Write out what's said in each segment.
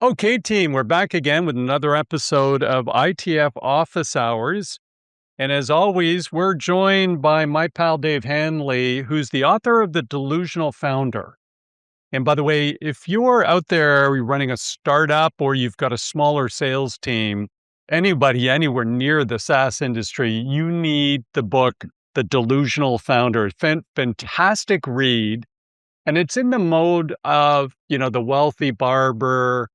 Okay, team, we're back again with another episode of ITF Office Hours. And as always, we're joined by my pal Dave Hanley, who's the author of The Delusional Founder. And by the way, if you're out there running a startup or you've got a smaller sales team, anybody anywhere near the SaaS industry, you need the book, The Delusional Founder. Fantastic read. And it's in the mode of, the wealthy barber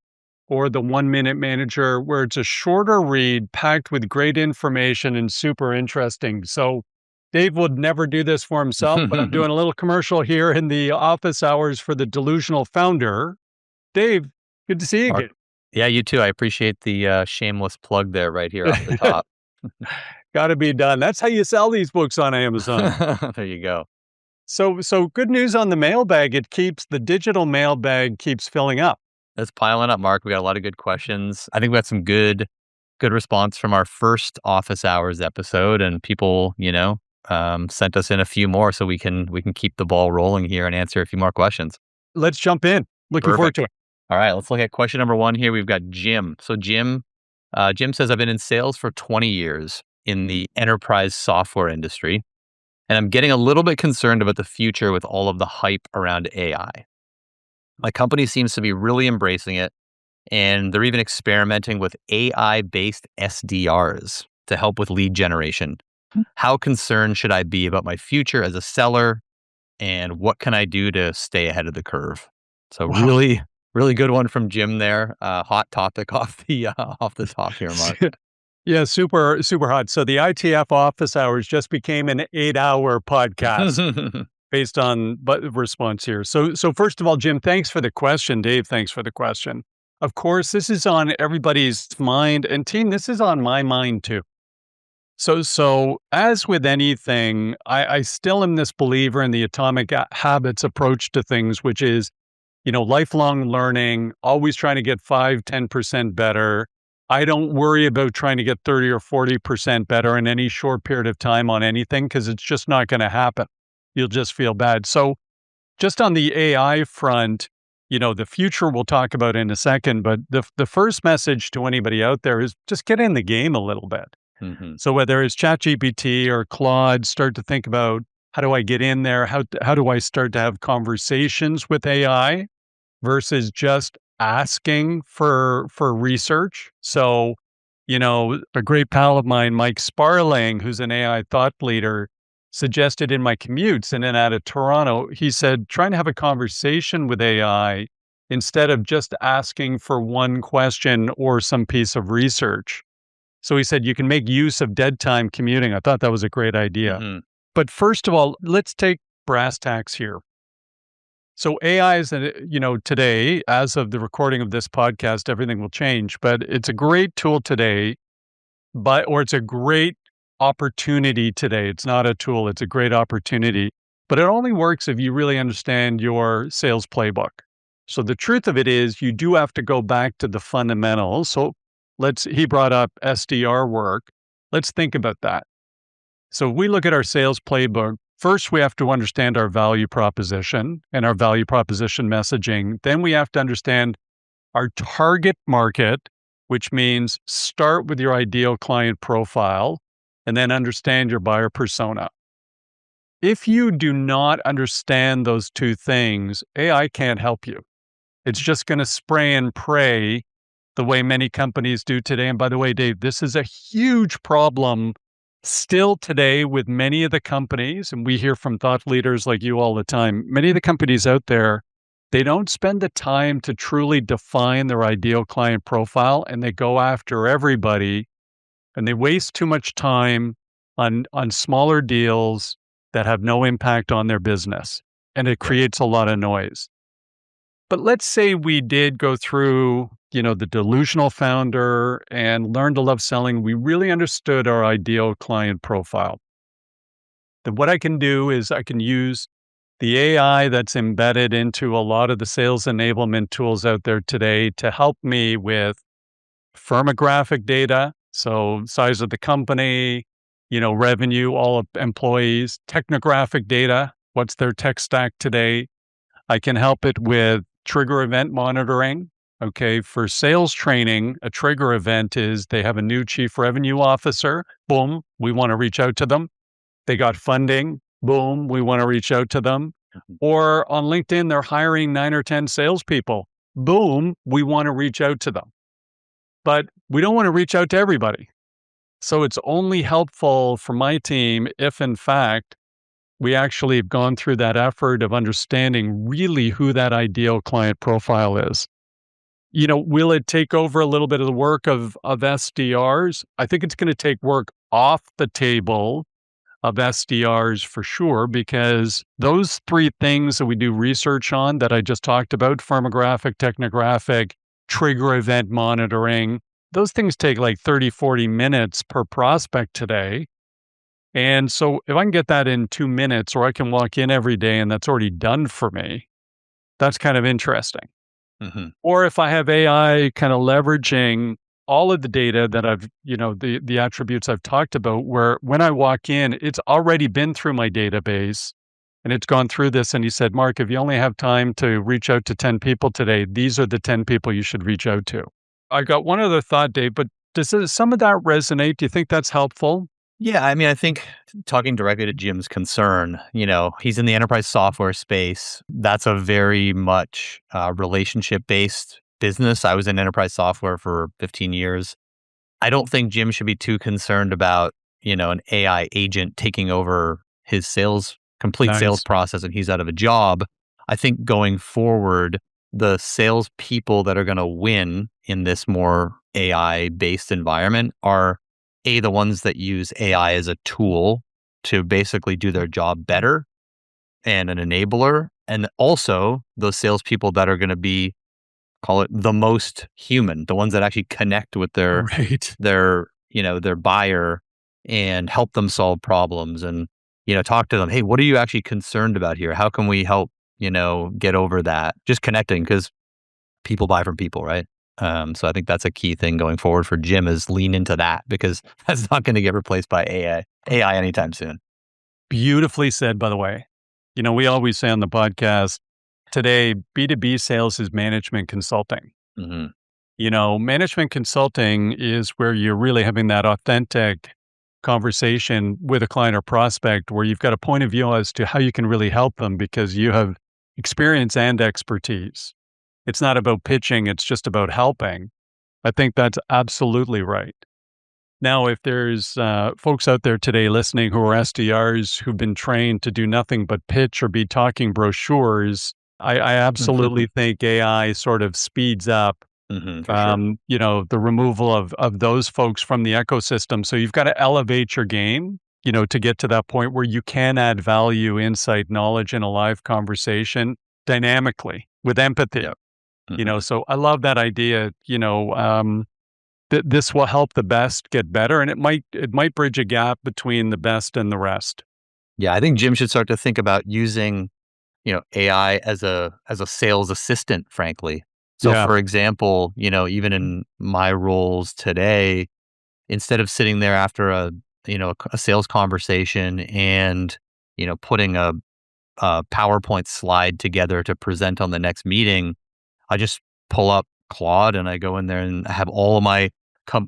or the 1-minute manager, where it's a shorter read packed with great information and super interesting. So Dave would never do this for himself, but I'm doing a little commercial here in the office hours for The Delusional Founder. Dave, good to see you again. Yeah, you too. I appreciate the shameless plug there right here off the top. Got to be done. That's how you sell these books on Amazon. There you go. So good news on the mailbag. The digital mailbag keeps filling up. It's piling up, Mark. We got a lot of good questions. I think we got some good response from our first office hours episode, and people, sent us in a few more, so we can keep the ball rolling here and answer a few more questions. Let's jump in. Looking forward to it. All right, let's look at question number 1 here. We've got Jim. So Jim says, I've been in sales for 20 years in the enterprise software industry, and I'm getting a little bit concerned about the future with all of the hype around AI. My company seems to be really embracing it, and they're even experimenting with AI-based SDRs to help with lead generation. How concerned should I be about my future as a seller, and what can I do to stay ahead of the curve? So really, really good one from Jim there. Hot topic off the top here, Mark. Yeah, super, super hot. So the ITF Office Hours just became an 8-hour podcast. Based on response here. So first of all, Jim, thanks for the question. Dave, thanks for the question. Of course, this is on everybody's mind, and team, this is on my mind too. So as with anything, I still am this believer in the atomic habits approach to things, which is, lifelong learning, always trying to get 5-10% better. I don't worry about trying to get 30 or 40% better in any short period of time on anything, because it's just not going to happen. You'll just feel bad. So just on the AI front, the future we'll talk about in a second, but the first message to anybody out there is just get in the game a little bit. Mm-hmm. So whether it's ChatGPT or Claude, start to think about, how do I get in there? How do I start to have conversations with AI versus just asking for research? So, a great pal of mine, Mike Sparling, who's an AI thought leader, suggested in my commutes in and out of Toronto, he said, trying to have a conversation with AI instead of just asking for one question or some piece of research. So he said, you can make use of dead time commuting. I thought that was a great idea. Mm-hmm. But first of all, let's take brass tacks here. So AI is, today, as of the recording of this podcast, everything will change, but it's a great tool today, or it's a great opportunity today. It's not a tool, it's a great opportunity, but it only works if you really understand your sales playbook. So the truth of it is you do have to go back to the fundamentals. So he brought up SDR work. Let's think about that. So if we look at our sales playbook, first we have to understand our value proposition and our value proposition messaging. Then we have to understand our target market, which means start with your ideal client profile, and then understand your buyer persona. If you do not understand those two things, AI can't help you. It's just going to spray and pray the way many companies do today. And by the way, Dave, this is a huge problem still today with many of the companies, and we hear from thought leaders like you all the time, many of the companies out there, they don't spend the time to truly define their ideal client profile, and they go after everybody. And they waste too much time on smaller deals that have no impact on their business. And it creates a lot of noise. But let's say we did go through, the delusional founder and learn to love selling. We really understood our ideal client profile. Then what I can do is I can use the AI that's embedded into a lot of the sales enablement tools out there today to help me with firmographic data. So size of the company, revenue, all of employees, technographic data, what's their tech stack today. I can help it with trigger event monitoring. Okay, for sales training, a trigger event is they have a new chief revenue officer. Boom, we want to reach out to them. They got funding. Boom, we want to reach out to them. Mhm. Or on LinkedIn, they're hiring 9 or 10 salespeople. Boom, we want to reach out to them. But we don't want to reach out to everybody. So it's only helpful for my team if, in fact, we actually have gone through that effort of understanding really who that ideal client profile is. Will it take over a little bit of the work of SDRs? I think it's going to take work off the table of SDRs for sure, because those three things that we do research on that I just talked about, firmographic, technographic, trigger event monitoring, those things take like 30, 40 minutes per prospect today. And so if I can get that in 2 minutes, or I can walk in every day and that's already done for me, that's kind of interesting. Mhm. Or if I have AI kind of leveraging all of the data that I've, the attributes I've talked about, where when I walk in, it's already been through my database and it's gone through this. And he said, Mark, if you only have time to reach out to 10 people today, these are the 10 people you should reach out to. I got one other thought, Dave, but does some of that resonate? Do you think that's helpful? Yeah, I mean, I think talking directly to Jim's concern, he's in the enterprise software space. That's a very much relationship based business. I was in enterprise software for 15 years. I don't think Jim should be too concerned about, an AI agent taking over his complete sales Nice. process and he's out of a job. I think going forward, the sales people that are going to win in this more AI based environment are the ones that use AI as a tool to basically do their job better and an enabler. And also those salespeople that are going to be, call it the most human, the ones that actually connect with Right. their buyer and help them solve problems and, talk to them. Hey, what are you actually concerned about here? How can we help, get over that? Just connecting, because people buy from people, right? So I think that's a key thing going forward for Jim, is lean into that, because that's not going to get replaced by AI anytime soon. Beautifully said, by the way. We always say on the podcast today, B2B sales is management consulting. Hmm. Management consulting is where you're really having that authentic conversation with a client or prospect where you've got a point of view as to how you can really help them because you have experience and expertise. It's not about pitching, it's just about helping. I think that's absolutely right. Now, if there's folks out there today listening who are SDRs who've been trained to do nothing but pitch or be talking brochures, I absolutely think AI sort of speeds up For sure. the removal of those folks from the ecosystem. So you've got to elevate your game, to get to that point where you can add value, insight, knowledge in a live conversation dynamically with empathy. Yep. Hmm. So I love that idea. This will help the best get better, and it might bridge a gap between the best and the rest. Yeah, I think Jim should start to think about using, AI as a sales assistant, frankly. So Yeah. for example, even in my roles today, instead of sitting there after a sales conversation and, putting a PowerPoint slide together to present on the next meeting, I just pull up Claude and I go in there and I have all of my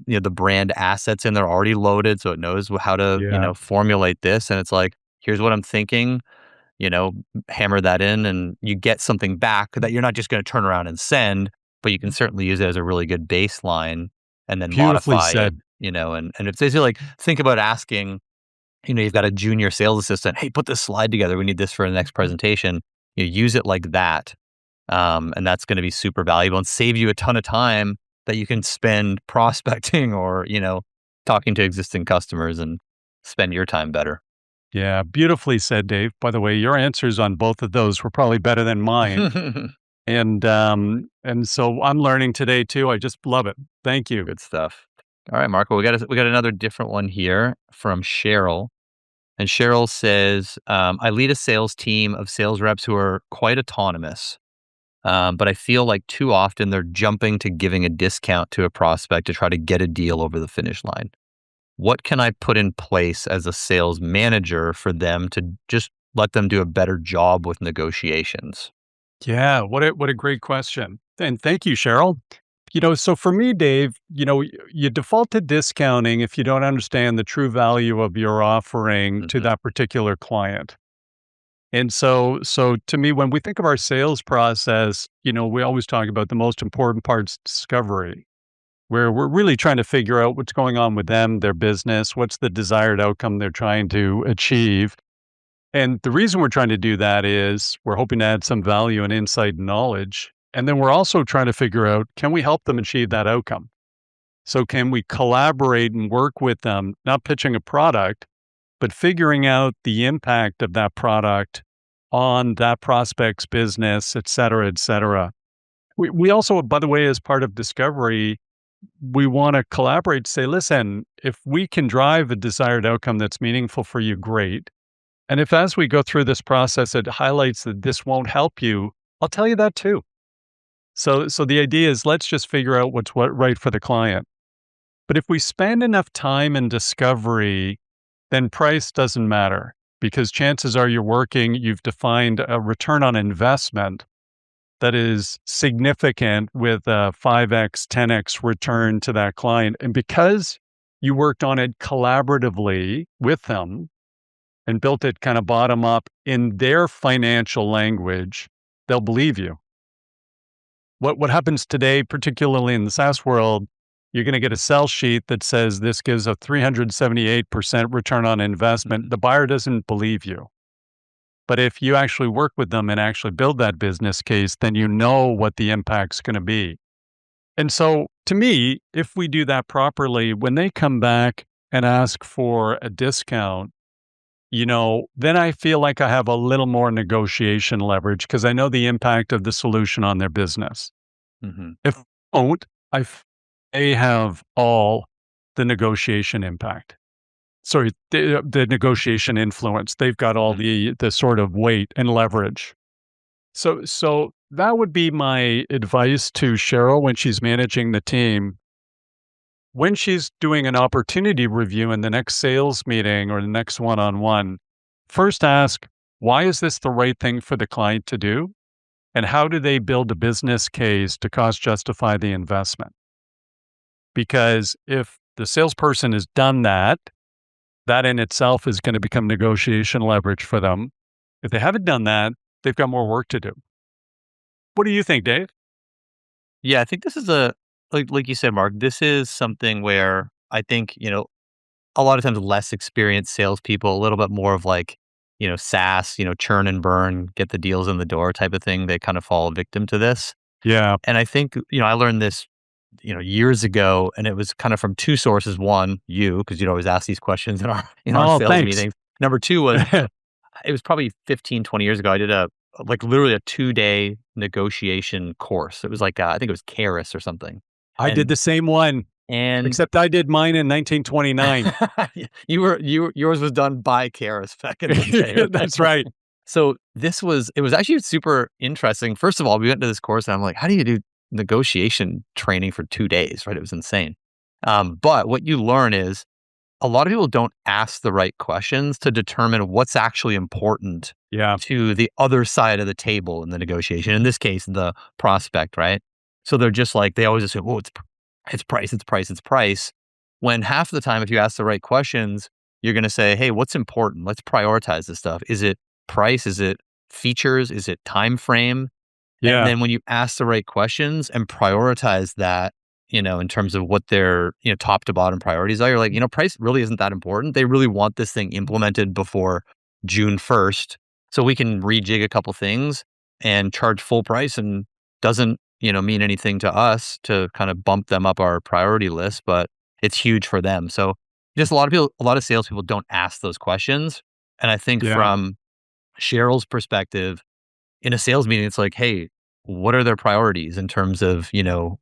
the brand assets in there already loaded, so it knows how to, Yeah. formulate this, and it's like, here's what I'm thinking, you know, hammer that in, and you get something back that you're not just going to turn around and send, but you can certainly use it as a really good baseline and then Beautifully modify it, said. and it's basically like, think about asking, you've got a junior sales assistant, hey, put this slide together. We need this for the next presentation. You use it like that. And that's going to be super valuable and save you a ton of time that you can spend prospecting or, talking to existing customers and spend your time better. Yeah, beautifully said, Dave. By the way, your answers on both of those were probably better than mine. Good And so I'm learning today too. I just love it. Thank you. stuff. All right, Marco, we got another different one here from Cheryl. And Cheryl says, I lead a sales team of sales reps who are quite autonomous. But I feel like too often they're jumping to giving a discount to a prospect to try to get a deal over the finish line. what can I put in place as a sales manager for them to just let them do a better job with negotiations? Yeah, what a great question. And thank you, Cheryl. So for me, Dave, you default to discounting if you don't understand the true value of your offering to Hmm. that particular client. And so to me, when we think of our sales process, we always talk about the most important part's discovery, where we're really trying to figure out what's going on with them, their business, what's the desired outcome they're trying to achieve. And the reason we're trying to do that is we're hoping to add some value and insight and knowledge. And then we're also trying to figure out, can we help them achieve that outcome? So can we collaborate and work with them, not pitching a product, but figuring out the impact of that product on that prospect's business, et cetera, et cetera. We also, by the way, as part of discovery, we want to collaborate, say, listen, if we can drive a desired outcome that's meaningful for you, great. And if as we go through this process, it highlights that this won't help you, I'll tell you that too. So the idea is let's just figure out what's what right for the client. But if we spend enough time in discovery, then price doesn't matter because chances are you've defined a return on investment that is significant with a 5x, 10x return to that client. And because you worked on it collaboratively with them, and built it kind of bottom up in their financial language, they'll believe you. What happens today, particularly in the SaaS world, you're going to get a sell sheet that says this gives a 378% return on investment. Hmm. The buyer doesn't believe you. But if you actually work with them and actually build that business case, then you know what the impact's going to be. And so to me, if we do that properly, when they come back and ask for a discount, then I feel like I have a little more negotiation leverage because I know the impact of the solution on their business. Hmm. If I don't, they have all the negotiation impact. Sorry, the negotiation influence. They've got all the sort of weight and leverage. So that would be my advice to Cheryl when she's managing the team. When she's doing an opportunity review in the next sales meeting or the next one-on-one, first ask, why is this the right thing for the client to do? And how do they build a business case to cost justify the investment? Because if the salesperson has done that, that in itself is going to become negotiation leverage for them. If they haven't done that, they've got more work to do. What do you think, Dave? Yeah, I think this is a like you said, Mark. This is something where I think a lot of times less experienced salespeople, a little bit more of like SaaS, churn and burn, get the deals in the door type of thing. They kind of fall victim to this. Yeah. And I think I learned this years ago, and it was kind of from two sources. One, you, because you'd always ask these questions in our Oh, sales thanks. meetings. Number two was it was probably 15, 20 years ago. I did like literally a 2-day negotiation course. It was like, I think it was Karis or something. I did And, the same one, and except I did mine in 1929. yours was done by Karis back in the day. Right? That's right. So it was actually super interesting. First of all, we went to this course and I'm like, how do you do negotiation training for 2 days? Right. It was insane. But what you learn is a lot of people don't ask the right questions to determine what's actually important Yeah. to the other side of the table in the negotiation. In this case, the prospect, right? So they're just like, they always assume, oh, it's price, it's price, it's price. When half the time, if you ask the right questions, you're going to say, hey, what's important? Let's prioritize this stuff. Is it price? Is it features? Is it time frame? And Yeah. then when you ask the right questions and prioritize that, in terms of what their, top to bottom priorities are, you're like, price really isn't that important. They really want this thing implemented before June 1st. So we can rejig a couple things and charge full price and doesn't, mean anything to us to kind of bump them up our priority list, but it's huge for them. So just a lot of salespeople don't ask those questions. And I think Yeah. from Cheryl's perspective, in a sales meeting, it's like, hey, what are their priorities in terms of,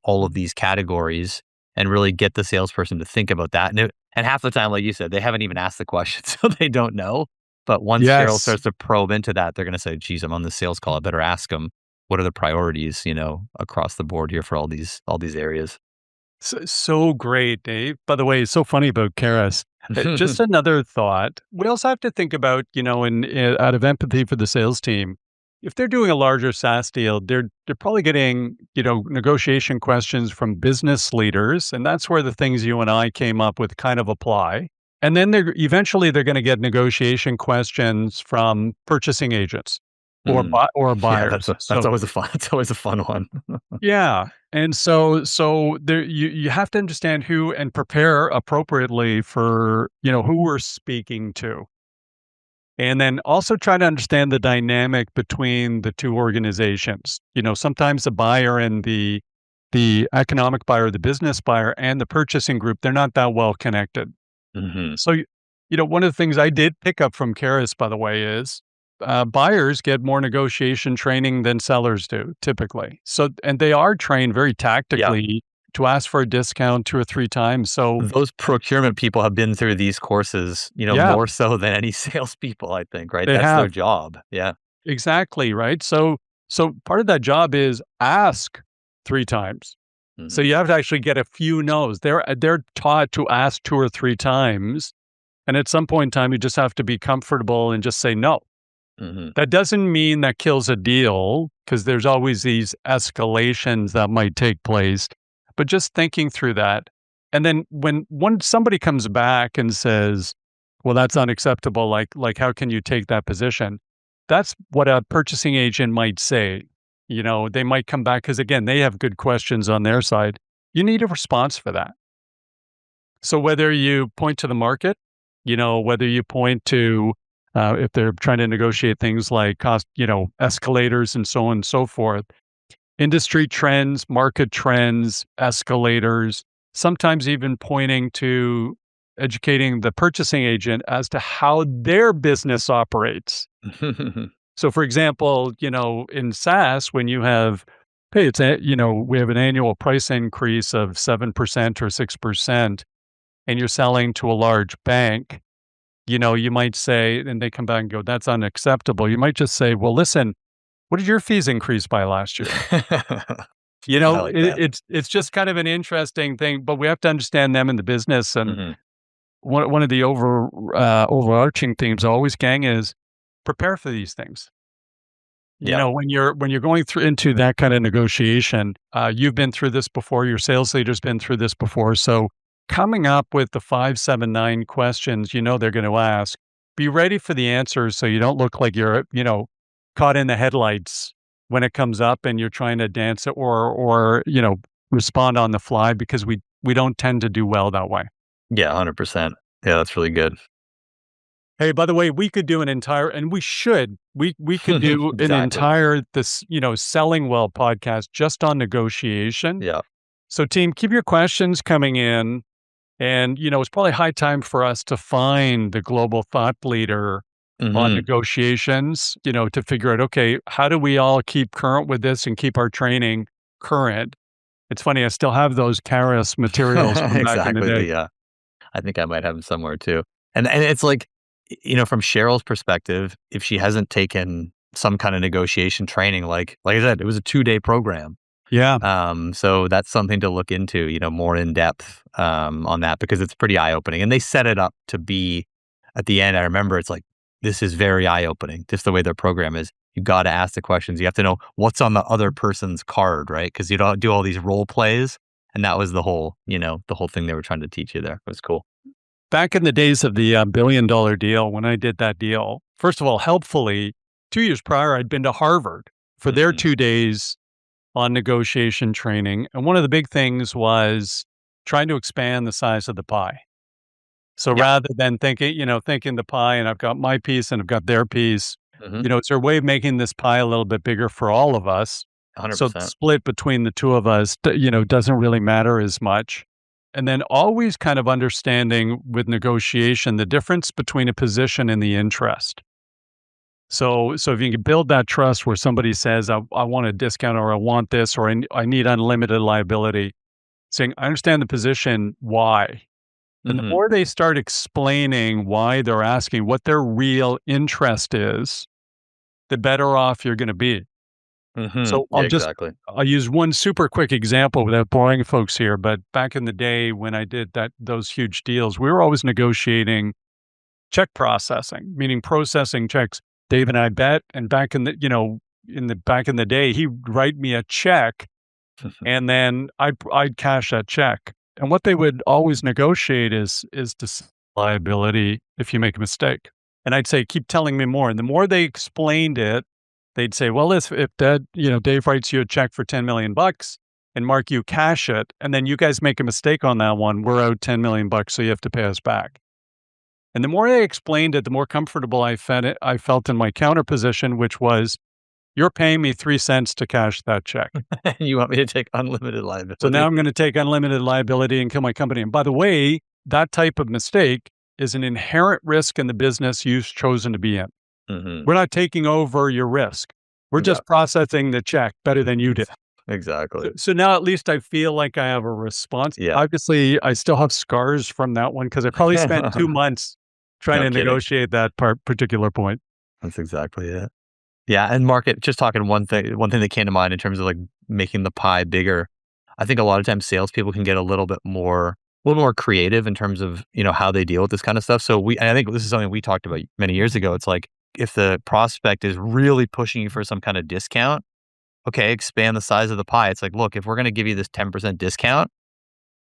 all of these categories and really get the salesperson to think about that. And half the time, like you said, they haven't even asked the question, so they don't know. But once Cheryl Yes. starts to probe into that, they're going to say, geez, I'm on this sales call. I better ask them what are the priorities, across the board here for all these areas. So great, Dave. By the way, it's so funny about Karis. Just another thought. We also have to think about, out of empathy for the sales team, if they're doing a larger SaaS deal, they're probably getting, negotiation questions from business leaders, and that's where the things you and I came up with kind of apply. And then they're going to get negotiation questions from purchasing agents Mm. or Yeah, buyers. that's So always a fun that's always a fun one. yeah, and so there you have to understand who and prepare appropriately for, who we're speaking to. And then also try to understand the dynamic between the two organizations. Sometimes the buyer and the economic buyer, the business buyer and the purchasing group, they're not that well connected. Mhm. So, one of the things I did pick up from Karis, by the way, is buyers get more negotiation training than sellers do typically. So, and they are trained very Yeah. tactically to ask for a discount 2 or 3 times. So, Those procurement people have been through these courses, yeah, more so than any salespeople, I think, right? they That's their have job. Yeah. exactly right. So part of that job is ask 3 times. So Mhm. you have to actually get a few no's. They're taught to ask 2 or 3 times, and at some point in time, you just have to be comfortable and just say no. Mhm. That doesn't mean that kills a deal because there's always these escalations that might take place, but just thinking through that. And then when somebody comes back and says, "Well, that's unacceptable," like how can you take that position? That's what a purchasing agent might say. They might come back because again, they have good questions on their side. You need a response for that. So whether you point to the market, whether you point to if they're trying to negotiate things like cost, escalators and so on and so forth, industry trends, market trends, escalators, sometimes even pointing to educating the purchasing agent as to how their business operates. So for example, in SaaS, when you have, hey, we have an annual price increase of 7% or 6%, and you're selling to a large bank, you might say, and they come back and go, that's unacceptable. You might just say, well, listen, what did your fees increase by last year? I like that. It's just kind of an interesting thing, but we have to understand them in the business. And Mhm. one of the overarching themes always, gang, is prepare for these things. Yeah. When you're going through into that kind of negotiation, you've been through this before. Your sales leader's been through this before. So coming up with the 5, 7, 9 questions, they're going to ask, be ready for the answers so you don't look like you're caught in the headlights when it comes up and you're trying to dance it or respond on the fly because we don't tend to do well that way. Yeah, 100%. Yeah, that's really good. Hey, by the way, we could do an entire, and we should, we could do an Exactly. entire, selling well podcast just on negotiation. Yeah. So team, keep your questions coming in. And, it's probably high time for us to find the global thought leader on Mhm. negotiations, to figure out, okay, how do we all keep current with this and keep our training current? It's funny, I still have those Karis materials from back in the Exactly, day. yeah. I think I might have them somewhere too. And it's like, from Cheryl's perspective, if she hasn't taken some kind of negotiation training, like I said, it was a 2-day program. Yeah. So that's something to look into, more in depth, on that because it's pretty eye-opening, and they set it up to be at the end, I remember it's like, this is very eye-opening, just the way their program is. You gotta ask the questions. You have to know what's on the other person's card, right? Because you don't do all these role plays, and that was the whole thing they were trying to teach you there. It was cool. Back in the days of the $1 billion deal, when I did that deal, first of all, helpfully, 2 years prior, I'd been to Harvard for their Mhm. 2 days on negotiation training. And one of the big things was trying to expand the size of the pie. So Yeah. rather than thinking the pie and I've got my piece and I've got their piece, Mhm. it's their way of making this pie a little bit bigger for all of us. So the 100%. split between the two of us, doesn't really matter as much. And then always kind of understanding with negotiation the difference between a position and the interest. So if you can build that trust where somebody says, I want a discount or I want this or I need unlimited liability, saying, I understand the position, why? And the Mhm. more they start explaining why they're asking what their real interest is, the better off you're going to be. Mhm. So Yeah, exactly. I'll use one super quick example without boring folks here. But back in the day when I did those huge deals, we were always negotiating check processing, meaning processing checks. Dave and I bet, and back in back in the day, he'd write me a check, and then I'd cash that check. And what they would always negotiate is liability if you make a mistake. And I'd say, keep telling me more. And the more they explained it, they'd say, well, if that, Dave writes you a check for 10 million bucks and Mark, you cash it, and then you guys make a mistake on that one, we're out 10 million bucks, so you have to pay us back. And the more they explained it, the more comfortable I felt in my counter position, which was, you're paying me 3 cents to cash that check. You want me to take unlimited So now liability? I'm going to take unlimited liability and kill my company. And by the way, that type of mistake is an inherent risk in the business you've chosen to be in. Mhm. We're not taking over your risk. We're Yeah, just processing the check better than you did. exactly. So now at least I feel like I have a response. Yeah. Obviously, I still have scars from that one because I probably spent 2 months trying No to kidding. negotiate that particular point. That's exactly it. Yeah, and market just talking one thing that came to mind in terms of, like, making the pie bigger. I think a lot of times salespeople can get a little more creative in terms of, how they deal with this kind of stuff. So and I think this is something we talked about many years ago. It's like, if the prospect is really pushing you for some kind of discount, okay, expand the size of the pie. It's like, "Look, if we're gonna give you this 10% discount,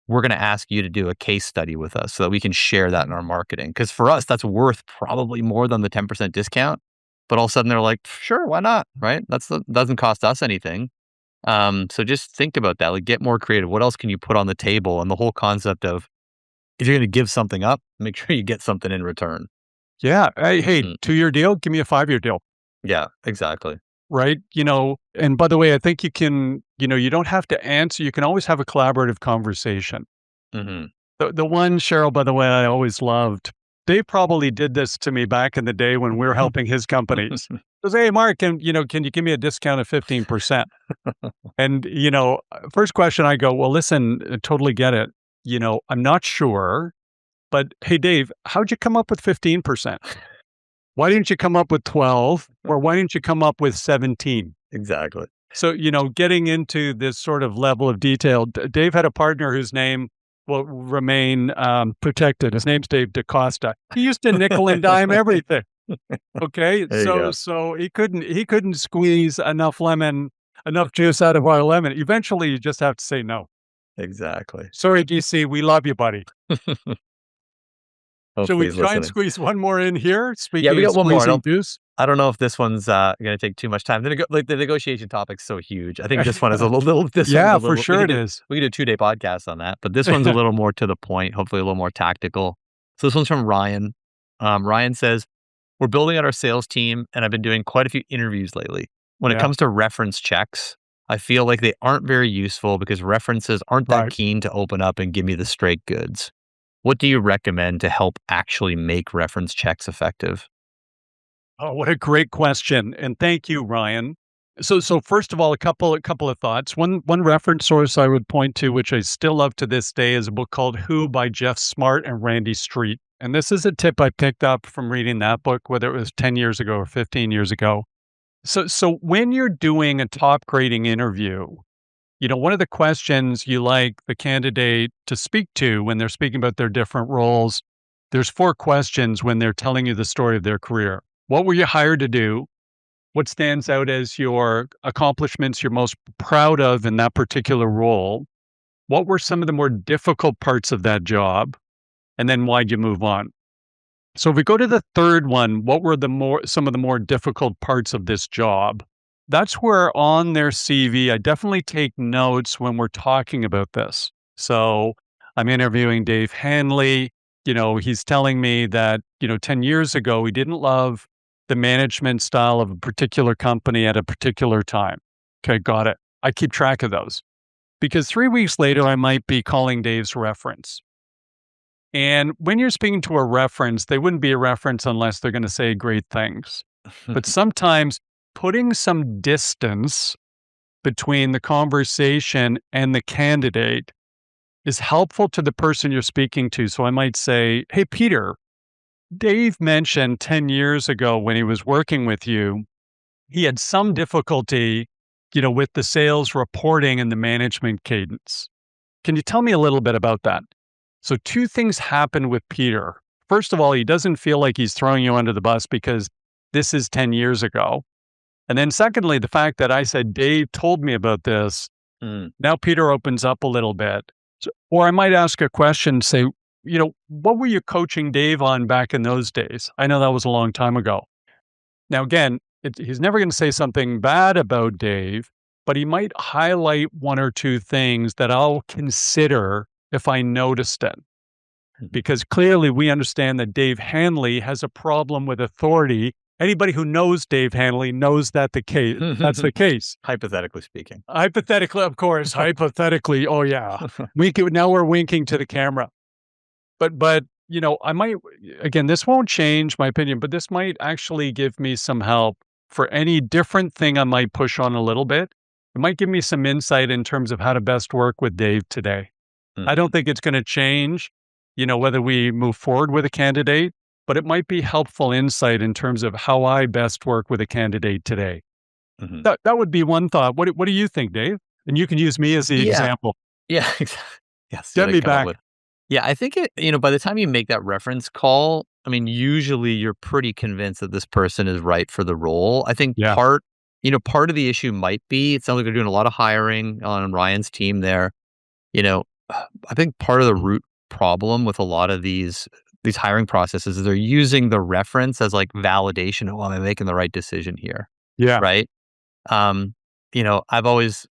we're gonna ask you to do a case study with us so that we can share that in our marketing." Because for us, that's worth probably more than the 10% discount. But all of a sudden they're like, "Sure, why not?" Right? Doesn't cost us anything. So just think about that. Like, get more creative. What else can you put on the table? And the whole concept of, if you're gonna give something up, make sure you get something in return. Yeah. Hey, Mhm. 2-year deal, give me a 5-year deal. Yeah, exactly. Right? And by the way, I think you don't have to answer. You can always have a collaborative conversation. Mhm. The one, Cheryl, by the way, I always loved, Dave probably did this to me back in the day when we were helping his companies. He goes, hey, Mark, can you give me a discount of 15%? And, first question I go, well, listen, I totally get it. I'm not sure, but hey, Dave, how'd you come up with 15%? Why didn't you come up with 12 or why didn't you come up with 17? Exactly. So, getting into this sort of level of detail, Dave had a partner whose name will remain protected. His name's Dave DaCosta. He used to nickel and dime everything. Okay, There you go. so he couldn't squeeze enough juice out of our lemon. Eventually, you just have to say no. Exactly. Sorry, DC, we love you, buddy. Shall Hopefully we he's try and listening. squeeze one more in here? Yeah, we Speaking of got one more. squeezing juice. I don't know if this one's gonna take too much time. The negotiation topic's so huge. I think this one is a little this one's Yeah, a for little sure it is. we could do a 2-day podcast on that, but this one's a little more to the point, hopefully a little more tactical. So this one's from Ryan. Ryan says, "We're building out our sales team, and I've been doing quite a few interviews lately. When it Yeah, comes to reference checks, I feel like they aren't very useful because references aren't that right. keen to open up and give me the straight goods. What do you recommend to help actually make reference checks effective?" Oh, what a great question, and thank you, Ryan. So first of all, a couple of thoughts. One reference source I would point to, which I still love to this day, is a book called Who by Jeff Smart and Randy Street. And this is a tip I picked up from reading that book, whether it was 10 years ago or 15 years ago. So when you're doing a top grading interview, one of the questions you like the candidate to speak to when they're speaking about their different roles, there's 4 questions when they're telling you the story of their career. What were you hired to do? What stands out as your accomplishments you're most proud of in that particular role? What were some of the more difficult parts of that job? And then why'd you move on? So if we go to the third one, what were some of the more difficult parts of this job? That's where on their CV, I definitely take notes when we're talking about this. So I'm interviewing Dave Hanley. He's telling me that, 10 years ago, he didn't love the management style of a particular company at a particular time. Okay, got it. I keep track of those because 3 weeks later, I might be calling Dave's reference. And when you're speaking to a reference, they wouldn't be a reference unless they're going to say great things. But sometimes putting some distance between the conversation and the candidate is helpful to the person you're speaking to. So I might say, hey, Peter, Dave mentioned 10 years ago when he was working with you, he had some difficulty with the sales reporting and the management cadence. Can you tell me a little bit about that? So, two things happen with Peter. First of all, he doesn't feel like he's throwing you under the bus because this is 10 years ago. And then, secondly, the fact that I said, Dave told me about this. Mm. Now, Peter opens up a little bit. Or I might ask a question, say, what were you coaching Dave on back in those days? I know that was a long time ago. Now, again, he's never going to say something bad about Dave, but he might highlight one or two things that I'll consider if I noticed it. Because clearly we understand that Dave Hanley has a problem with authority. Anybody who knows Dave Hanley knows that that's the case. Hypothetically speaking. Hypothetically, of course. Hypothetically, oh yeah. Now we're winking to the camera. But I might, again, this won't change my opinion, but this might actually give me some help for any different thing I might push on a little bit. It might give me some insight in terms of how to best work with Dave today. I don't think it's going to change, whether we move forward with a candidate, but it might be helpful insight in terms of how I best work with a candidate today. That would be one thought. What do you think, Dave? And you can use me as the example. Yeah, exactly. Yes. Get me back. Yeah, I think by the time you make that reference call, I mean, usually you're pretty convinced that this person is right for the role. I think part of the issue might be, it sounds like they're doing a lot of hiring on Ryan's team there. I think part of the root problem with a lot of these hiring processes is they're using the reference as like validation. Oh, am I making the right decision here? Yeah. Right. I've always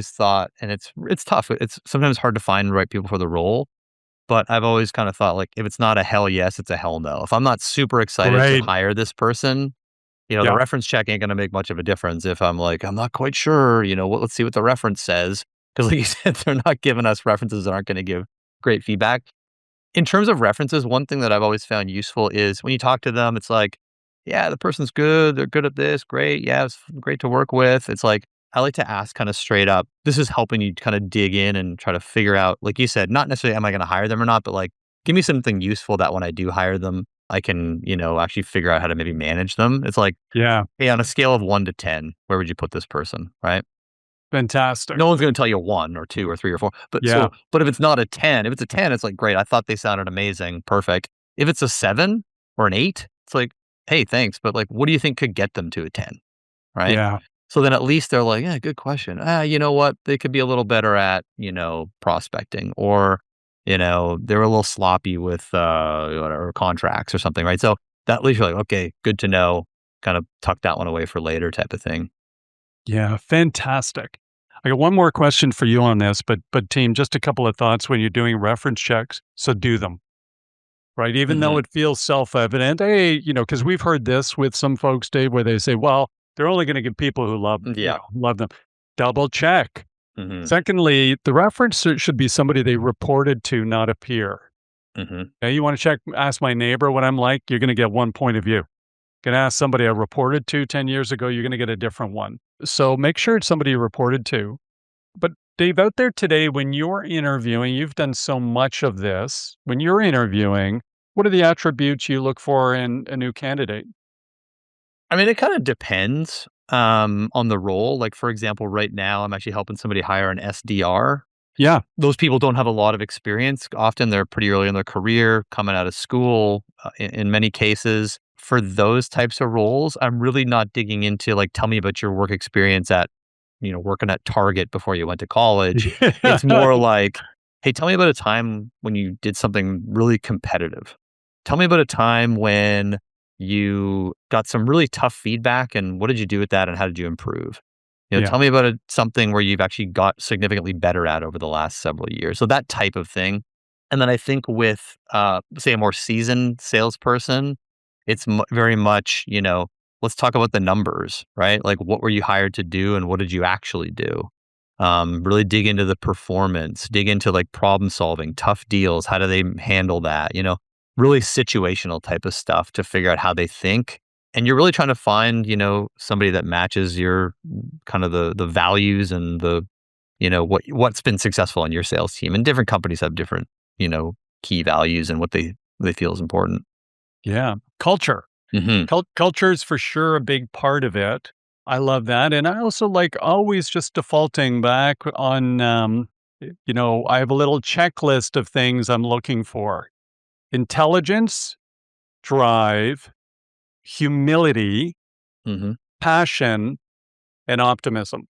thought, and it's tough. It's sometimes hard to find the right people for the role. But I've always kind of thought, like, if it's not a hell yes, it's a hell no. If I'm not super excited to hire this person, the reference check ain't going to make much of a difference. If I'm like, I'm not quite sure, let's see what the reference says. Because like you said, they're not giving us references that aren't going to give great feedback. In terms of references, one thing that I've always found useful is when you talk to them, it's like, yeah, the person's good. They're good at this. Great. Yeah, it's great to work with. It's like, I like to ask kind of straight up. This is helping you kind of dig in and try to figure out, like you said, not necessarily am I going to hire them or not, but like, give me something useful that when I do hire them, I can, actually figure out how to maybe manage them. It's like, hey, on a scale of 1 to 10, where would you put this person? Right. Fantastic. No one's going to tell you 1 or 2 or 3 or 4. But but if it's not a 10, if it's a 10, it's like, great. I thought they sounded amazing. Perfect. If it's a 7 or an 8, it's like, hey, thanks. But like, what do you think could get them to a 10? Right. Yeah. So then at least they're like, yeah, good question. You know what? They could be a little better at, prospecting, or, they're a little sloppy with whatever contracts or something, right? So that leaves you like, okay, good to know, kind of tuck that one away for later type of thing. Yeah, fantastic. I got one more question for you on this, but team, just a couple of thoughts when you're doing reference checks. So do them. Right. Even though it feels self-evident, hey, because we've heard this with some folks, Dave, where they say, well, they're only going to give people who love them. Double check. Secondly, the reference should be somebody they reported to, not a peer. Now, you want to ask my neighbor what I'm like, you're going to get one point of view. Going to ask somebody I reported to 10 years ago, you're going to get a different one. So make sure it's somebody you reported to. But Dave, out there today, when you're interviewing, you've done so much of this. When you're interviewing, what are the attributes you look for in a new candidate? I mean, it kind of depends on the role. Like, for example, right now, I'm actually helping somebody hire an SDR. Yeah. Those people don't have a lot of experience. Often they're pretty early in their career, coming out of school, in many cases. For those types of roles, I'm really not digging into, like, tell me about your work experience at, working at Target before you went to college. It's more like, hey, tell me about a time when you did something really competitive. Tell me about a time when you got some really tough feedback, and what did you do with that, and how did you improve? Tell me about something where you've actually got significantly better at over the last several years. So that type of thing. And then I think with, say, a more seasoned salesperson, it's very much, let's talk about the numbers, right? Like, what were you hired to do, and what did you actually do? Really dig into the performance, dig into like problem solving, tough deals. How do they handle that? Really situational type of stuff to figure out how they think. And you're really trying to find, somebody that matches your kind of the values and the, what's been successful on your sales team. And different companies have different, key values and what they feel is important. Yeah. Culture. Culture is for sure a big part of it. I love that. And I also like always just defaulting back on, I have a little checklist of things I'm looking for: intelligence, drive, humility, Mhm. passion, and optimism.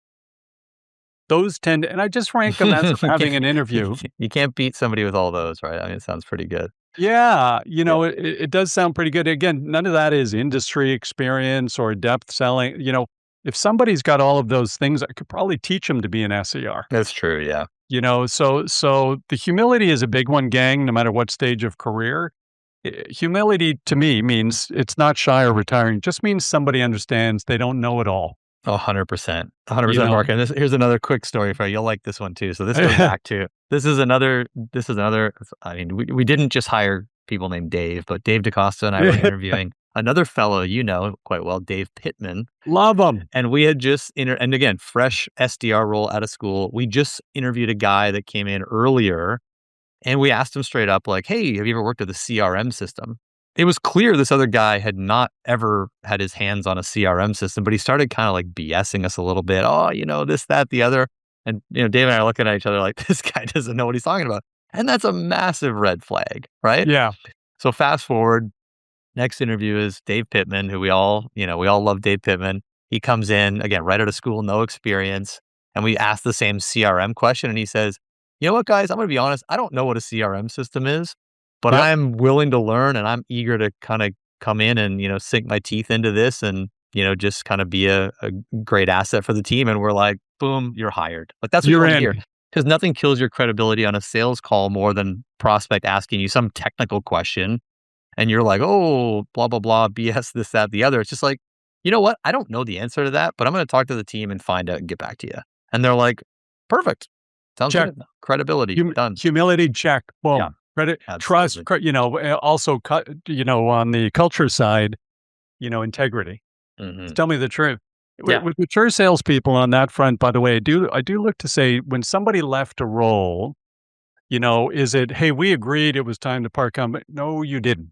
Those tend, and I just rank them as I'm having an interview. You can't beat somebody with all those, right? I mean, it sounds pretty good. Yeah, Yeah. it does sound pretty good. Again, none of that is industry experience or depth selling. If somebody's got all of those things, I could probably teach them to be an SER. That's true, yeah. So the humility is a big one, gang, no matter what stage of career. Humility to me means it's not shy or retiring. It just means somebody understands they don't know it all. 100%. You 100%, know. Mark, and here's another quick story for you. You'll like this one too. So this goes back to this is another I mean, we didn't just hire people named Dave, but Dave DaCosta and I were interviewing another fellow you know quite well, Dave Pittman, Love them. and we had just and again, fresh SDR role out of school. We just interviewed a guy that came in earlier, and we asked him straight up, like, "Hey, have you ever worked with a CRM system?" It was clear this other guy had not ever had his hands on a CRM system, but he started kind of like BSing us a little bit. Oh, this, that, the other. And, Dave and I are looking at each other like, this guy doesn't know what he's talking about. And that's a massive red flag, right? Yeah, So fast forward, next interview is Dave Pittman, who we all love Dave Pittman. He comes in, again, right out of school, no experience. And we ask the same CRM question. And he says, you know what, guys, I'm going to be honest. I don't know what a CRM system is, but yep, I'm willing to learn and I'm eager to kind of come in and, sink my teeth into this and, just kind of be a great asset for the team. And we're like, boom, you're hired. Like, that's what you you're want to hear. in. Because nothing kills your credibility on a sales call more than prospect asking you some technical question and you're like, "Oh, blah, blah, blah, BS, this, that, the other." It's just like, "You know what? I don't know the answer to that, but I'm gonna talk to the team and find out and get back to you." And they're like, "Perfect. Sounds Check. good. Credibility, done." Humility, check. Yeah, Boom. Credit, trust. absolutely. Also, on the culture side, integrity. Mhm. Tell me the truth. Yeah. With mature salespeople on that front, by the way, I do look to say when somebody left a role, is it, hey, we agreed it was time to part company? No, you didn't.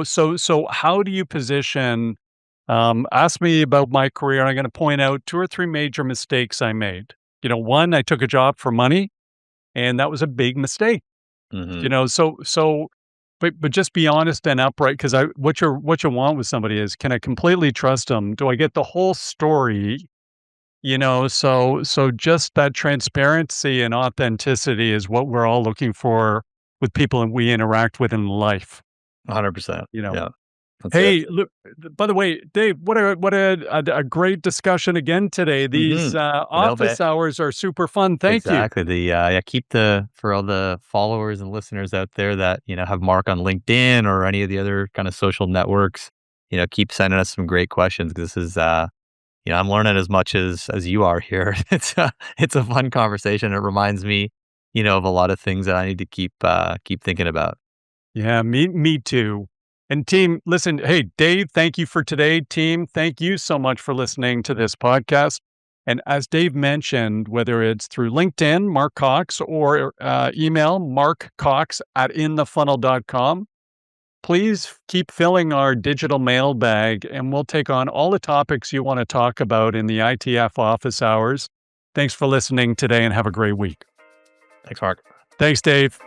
So how do you position? Ask me about my career. I'm going to point out two or three major mistakes I made. One, I took a job for money, and that was a big mistake. Mhm. But just be honest and upright, because what you want with somebody is, can I completely trust them? Do I get the whole story? So just that transparency and authenticity is what we're all looking for with people that we interact with in life. 100%. You know. Yeah, that's it. Hey, look. By the way, Dave, what a great discussion again today. These Mhm. Nailed office it. hours are super fun. Thank you. Exactly. Yeah, for all the followers and listeners out there that, have Mark on LinkedIn or any of the other kind of social networks, keep sending us some great questions. This is, I'm learning as much as you are here. It's a fun conversation. It reminds me, of a lot of things that I need to keep thinking about. Yeah, me too. And team, listen, hey, Dave, thank you for today. Team, thank you so much for listening to this podcast. And as Dave mentioned, whether it's through LinkedIn, Mark Cox, or email markcox@inthefunnel.com, please keep filling our digital mailbag and we'll take on all the topics you want to talk about in the ITF office hours. Thanks for listening today and have a great week. Thanks, Mark. Thanks, Dave.